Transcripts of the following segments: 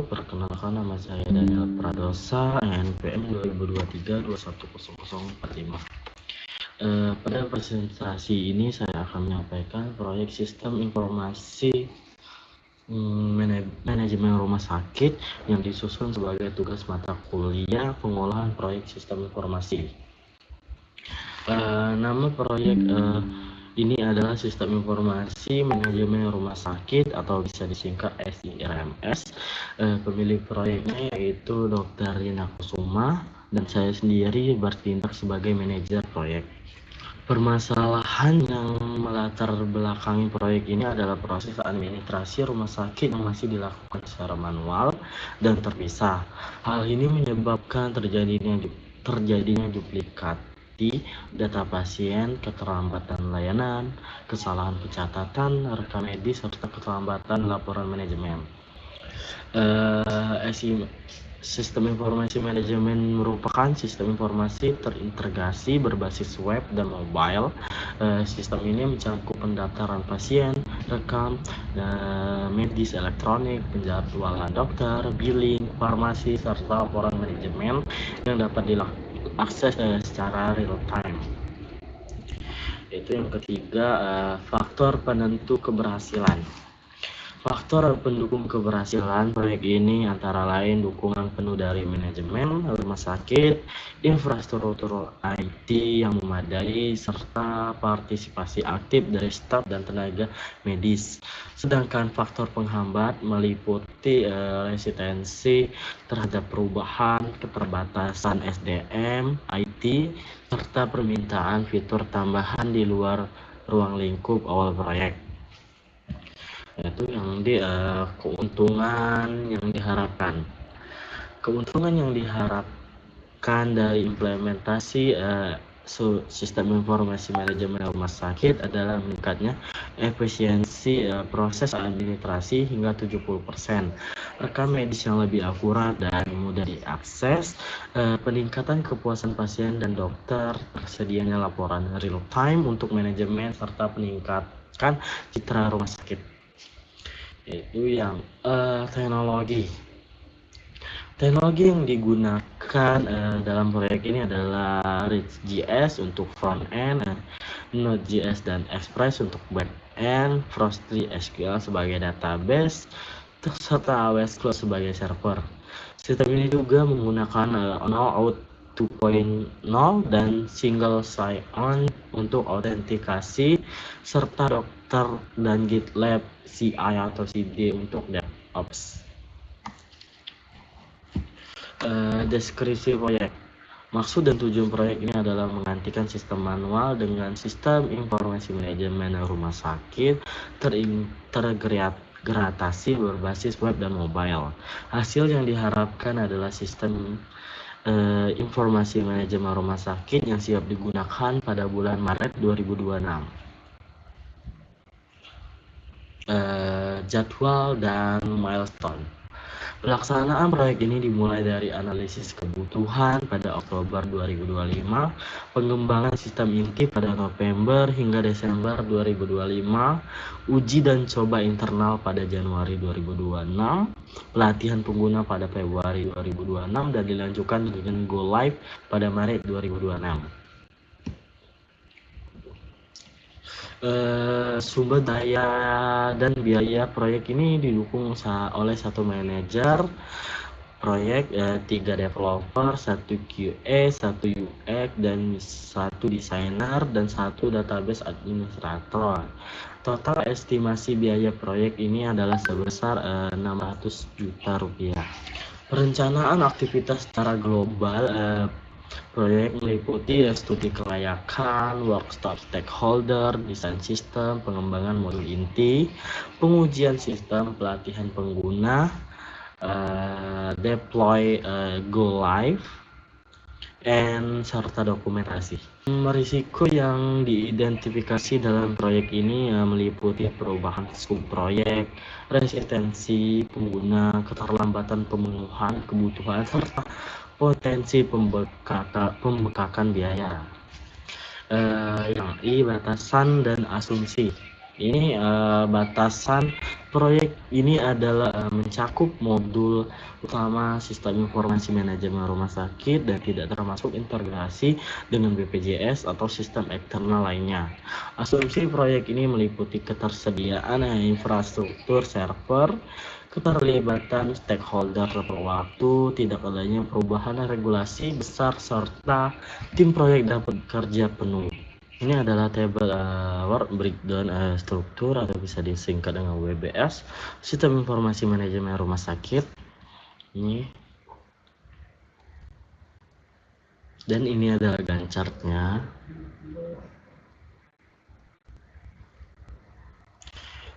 perkenalkan nama saya Daniel Pradosa, NPM 2023-210045. Pada presentasi ini saya akan menyampaikan proyek sistem informasi manajemen rumah sakit yang disusun sebagai tugas mata kuliah pengolahan proyek sistem informasi. Nama proyek ini adalah Sistem Informasi Manajemen Rumah Sakit atau bisa disingkat SIRMS. Pemilik proyeknya yaitu Dr. Rina Kusuma dan saya sendiri bertindak sebagai manajer proyek. Permasalahan yang melatar belakangi proyek ini adalah proses administrasi rumah sakit yang masih dilakukan secara manual dan terpisah. Hal ini menyebabkan terjadinya duplikat data pasien, keterlambatan layanan, kesalahan pencatatan rekam medis, serta keterlambatan laporan manajemen. Sistem informasi manajemen merupakan sistem informasi terintegrasi berbasis web dan mobile. Sistem ini mencakup pendaftaran pasien, rekam medis elektronik, penjadwalan dokter, billing, farmasi, serta laporan manajemen yang dapat diakses secara real time. Itu yang ketiga, faktor penentu keberhasilan. Faktor pendukung keberhasilan proyek ini antara lain dukungan penuh dari manajemen rumah sakit, infrastruktur IT yang memadai, serta partisipasi aktif dari staf dan tenaga medis. Sedangkan faktor penghambat meliputi resistensi terhadap perubahan, keterbatasan SDM, IT, serta permintaan fitur tambahan di luar ruang lingkup awal proyek. Itu yang keuntungan yang diharapkan. Keuntungan yang diharapkan dari implementasi sistem informasi manajemen rumah sakit adalah meningkatnya efisiensi proses administrasi hingga 70%, rekam medis yang lebih akurat dan mudah diakses, peningkatan kepuasan pasien dan dokter, tersedianya laporan real time untuk manajemen, serta peningkatan citra rumah sakit. Itu yang teknologi yang digunakan dalam proyek ini adalah RichJS untuk front end, Node.js dan Express untuk back end, Frosty SQL sebagai database, serta AWS Cloud sebagai server. Sistem ini juga menggunakan OAuth 2.0 dan single sign-on untuk autentikasi, serta dokter dan GitLab CI atau CD untuk DevOps. Deskripsi proyek. Maksud dan tujuan proyek ini adalah menggantikan sistem manual dengan sistem informasi manajemen rumah sakit terintegrasi berbasis web dan mobile. Hasil yang diharapkan adalah sistem informasi manajemen rumah sakit yang siap digunakan pada bulan Maret 2026. Jadwal dan milestone. Pelaksanaan proyek ini dimulai dari analisis kebutuhan pada Oktober 2025, pengembangan sistem inti pada November hingga Desember 2025, uji dan coba internal pada Januari 2026, pelatihan pengguna pada Februari 2026, dan dilanjutkan dengan go live pada Maret 2026. Sumber daya dan biaya proyek ini didukung oleh satu manajer proyek, 3 developer, 1 QA, 1 UX, dan 1 desainer, dan 1 database administrator. Total estimasi biaya proyek ini adalah sebesar 600 juta rupiah. Perencanaan aktivitas secara global proyek meliputi studi kelayakan, workshop stakeholder, desain sistem, pengembangan modul inti, pengujian sistem, pelatihan pengguna, deploy, go live, serta dokumentasi. Risiko yang diidentifikasi dalam proyek ini meliputi perubahan subproyek, resistensi pengguna, keterlambatan pemenuhan kebutuhan, serta potensi pembengkakan biaya. Yang batasan dan asumsi. Ini batasan Proyek ini adalah mencakup modul utama sistem informasi manajemen rumah sakit dan tidak termasuk integrasi dengan BPJS atau sistem eksternal lainnya. Asumsi proyek ini meliputi ketersediaan infrastruktur server, keterlibatan stakeholder tepat waktu, tidak adanya perubahan regulasi besar, serta tim proyek dapat bekerja penuh. Ini adalah tabel work breakdown struktur atau bisa disingkat dengan WBS, sistem informasi manajemen rumah sakit. Ini dan ini adalah Gantt chart-nya.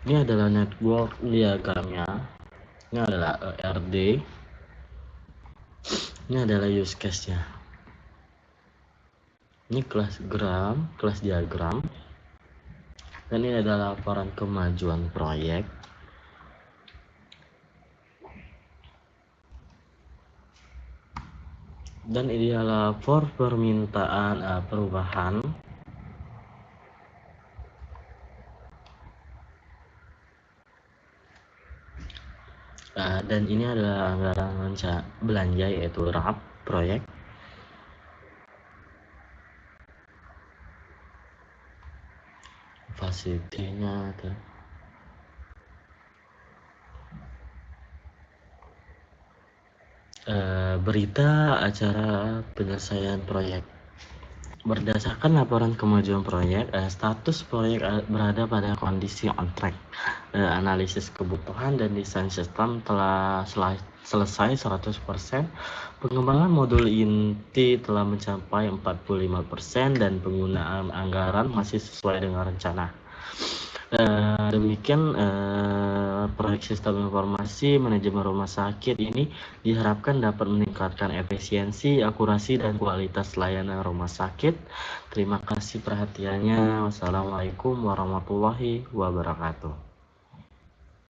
Ini adalah network diagramnya. Ini adalah ERD. Ini adalah use case-nya. Ini kelas diagram. Dan ini adalah laporan kemajuan proyek. Dan ini adalah for permintaan perubahan. Dan ini adalah anggaran belanja yaitu RAP proyek. Fasilitinya ada. Berita acara penyelesaian proyek. Berdasarkan laporan kemajuan proyek, status proyek berada pada kondisi on track. Analisis kebutuhan dan desain sistem telah selesai 100%. Pengembangan modul inti telah mencapai 45% dan penggunaan anggaran masih sesuai dengan rencana. Demikian proyek sistem informasi manajemen rumah sakit ini diharapkan dapat meningkatkan efisiensi, akurasi, dan kualitas layanan rumah sakit. Terima kasih perhatiannya. Wassalamualaikum warahmatullahi wabarakatuh.